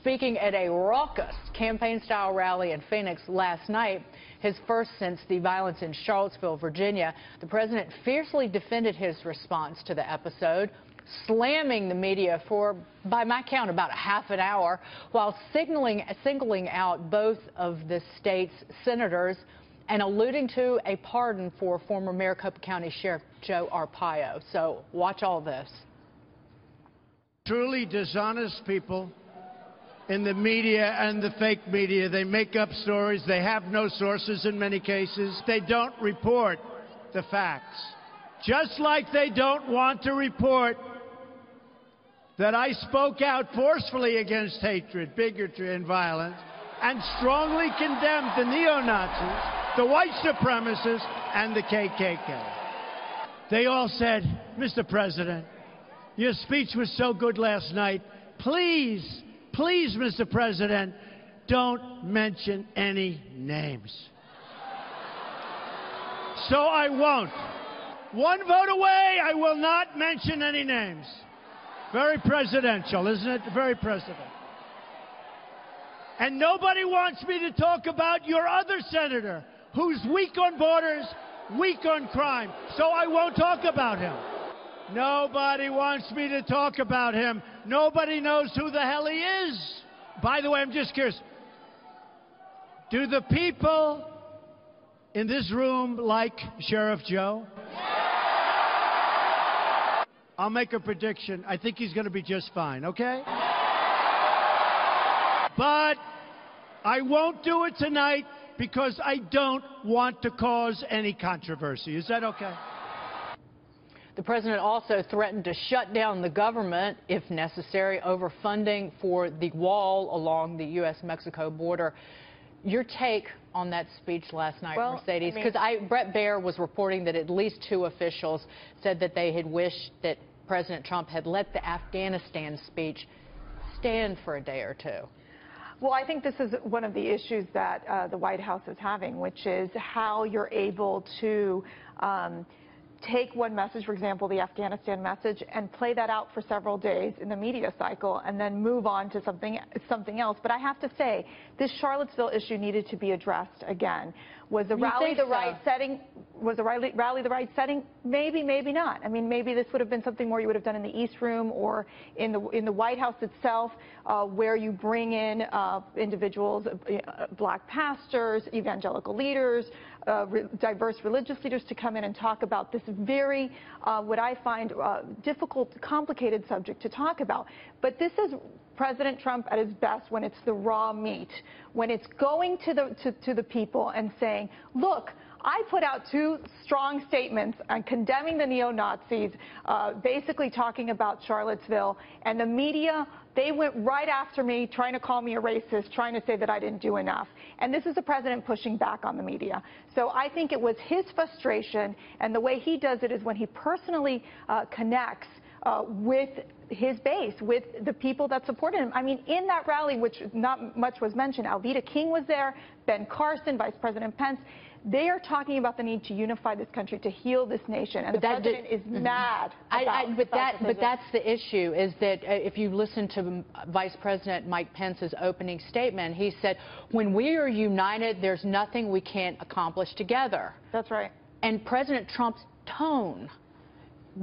speaking at a raucous campaign-style rally in Phoenix last night, his first since the violence in Charlottesville, Virginia. The president fiercely defended his response to the episode, slamming the media for, by my count, about a half an hour, while singling out both of the state's senators and alluding to a pardon for former Maricopa County Sheriff Joe Arpaio. So watch all this. Truly dishonest people in the media and the fake media. They make up stories. They have no sources in many cases. They don't report the facts. Just like they don't want to report that I spoke out forcefully against hatred, bigotry, and violence, and strongly condemned the neo-Nazis, the white supremacists, and the KKK. They all said, Mr. President, your speech was so good last night. Please, please, Mr. President, don't mention any names. So I won't. One vote away, I will not mention any names. Very presidential, isn't it? Very presidential. And nobody wants me to talk about your other senator, who's weak on borders, weak on crime. So I won't talk about him. Nobody wants me to talk about him. Nobody knows who the hell he is. By the way, I'm just curious. Do the people in this room like Sheriff Joe? I'll make a prediction. I think he's going to be just fine, okay? But I won't do it tonight because I don't want to cause any controversy. Is that okay? The president also threatened to shut down the government, if necessary, over funding for the wall along the U.S.-Mexico border. Your take on that speech last night, Mercedes? Because Brett Baer was reporting that at least 2 officials said that they had wished that President Trump had let the Afghanistan speech stand for a day or two. Well, I think this is one of the issues that the White House is having, which is how you're able to take one message, for example, the Afghanistan message, and play that out for several days in the media cycle and then move on to something else. But I have to say, this Charlottesville issue needed to be addressed again. Was the rally the right setting? Was the rally the right setting? Maybe, maybe not. I mean, maybe this would have been something more you would have done in the East Room or in the White House itself, where you bring in individuals, black pastors, evangelical leaders, diverse religious leaders to come in and talk about this very, what I find difficult, complicated subject to talk about. But this is President Trump at his best when it's the raw meat, when it's going to the people and saying, look, I put out 2 strong statements on condemning the neo-Nazis, basically talking about Charlottesville, and the media, they went right after me, trying to call me a racist, trying to say that I didn't do enough. And this is the president pushing back on the media. So I think it was his frustration, and the way he does it is when he personally connects with his base, with the people that supported him. I mean, in that rally, which not much was mentioned, Alveda King was there, Ben Carson, Vice President Pence. They are talking about the need to unify this country, to heal this nation, and the president is mad about but that's the issue, is that if you listen to Vice President Mike Pence's opening statement, he said, when we are united, there's nothing we can't accomplish together. That's right. And President Trump's tone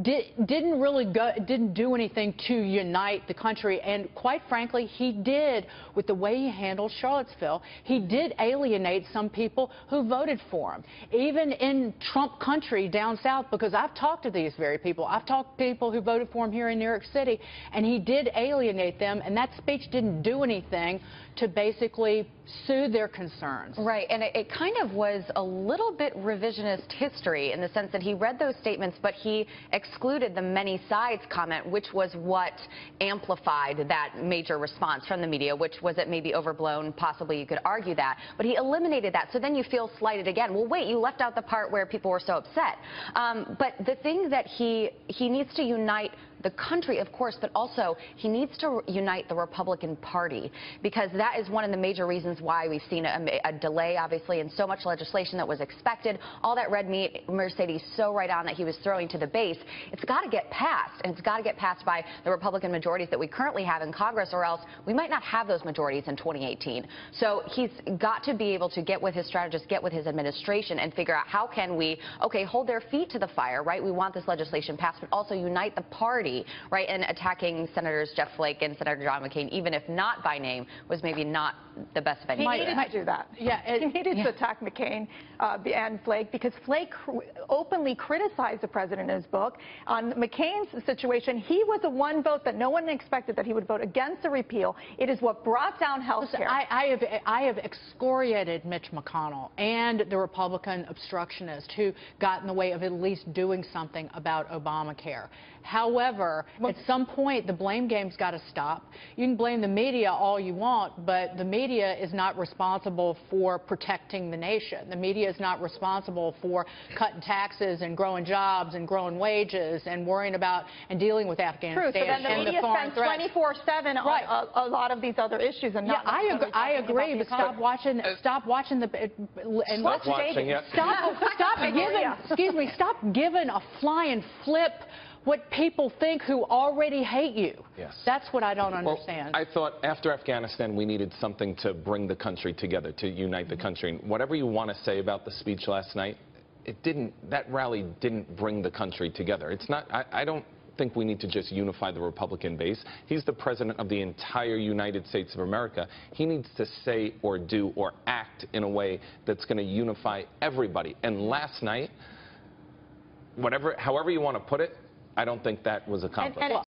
didn't do anything to unite the country, and quite frankly, he did with the way he handled Charlottesville. He did alienate some people who voted for him, even in Trump country down south, because I've talked to these very people. I've talked to people who voted for him here in New York City, and he did alienate them, and that speech didn't do anything to basically soothe their concerns. Right, and it kind of was a little bit revisionist history in the sense that he read those statements, but he excluded the many sides comment, which was what amplified that major response from the media, which was it maybe overblown, possibly you could argue that, but he eliminated that, so then you feel slighted again. Well, wait, you left out the part where people were so upset. But the thing that he needs to unite the country, of course, but also he needs to unite the Republican Party, because that is one of the major reasons why we've seen a delay, obviously, in so much legislation that was expected. All that red meat, Mercedes so right on that he was throwing to the base. It's got to get passed, and it's got to get passed by the Republican majorities that we currently have in Congress, or else we might not have those majorities in 2018. So he's got to be able to get with his strategists, get with his administration, and figure out how can we, okay, hold their feet to the fire, right? We want this legislation passed, but also unite the party, right? And attacking Senators Jeff Flake and Senator John McCain, even if not by name, was maybe not the best of any. He needed to do that. Yeah, he needed to attack McCain and Flake, because Flake openly criticized the president in his book. On McCain's situation, he was the one vote that no one expected that he would vote against the repeal. It is what brought down health care. I have excoriated Mitch McConnell and the Republican obstructionist who got in the way of at least doing something about Obamacare. However, at some point, the blame game's got to stop. You can blame the media all you want, but the media is not responsible for protecting the nation. The media is not responsible for cutting taxes and growing jobs and growing wages and worrying about and dealing with Afghanistan. True, so then the media spends 24/7 on a lot of these other issues, and not. Yeah, I agree, but stop watching the Stop watching it. Stop giving a flying flip what people think who already hate you. Yes. That's what I don't understand. Well, I thought after Afghanistan we needed something to bring the country together, to unite the country. And whatever you want to say about the speech last night, that rally didn't bring the country together. It's not, I don't think we need to just unify the Republican base. He's the president of the entire United States of America. He needs to say or do or act in a way that's going to unify everybody. And last night, however you want to put it, I don't think that was accomplished.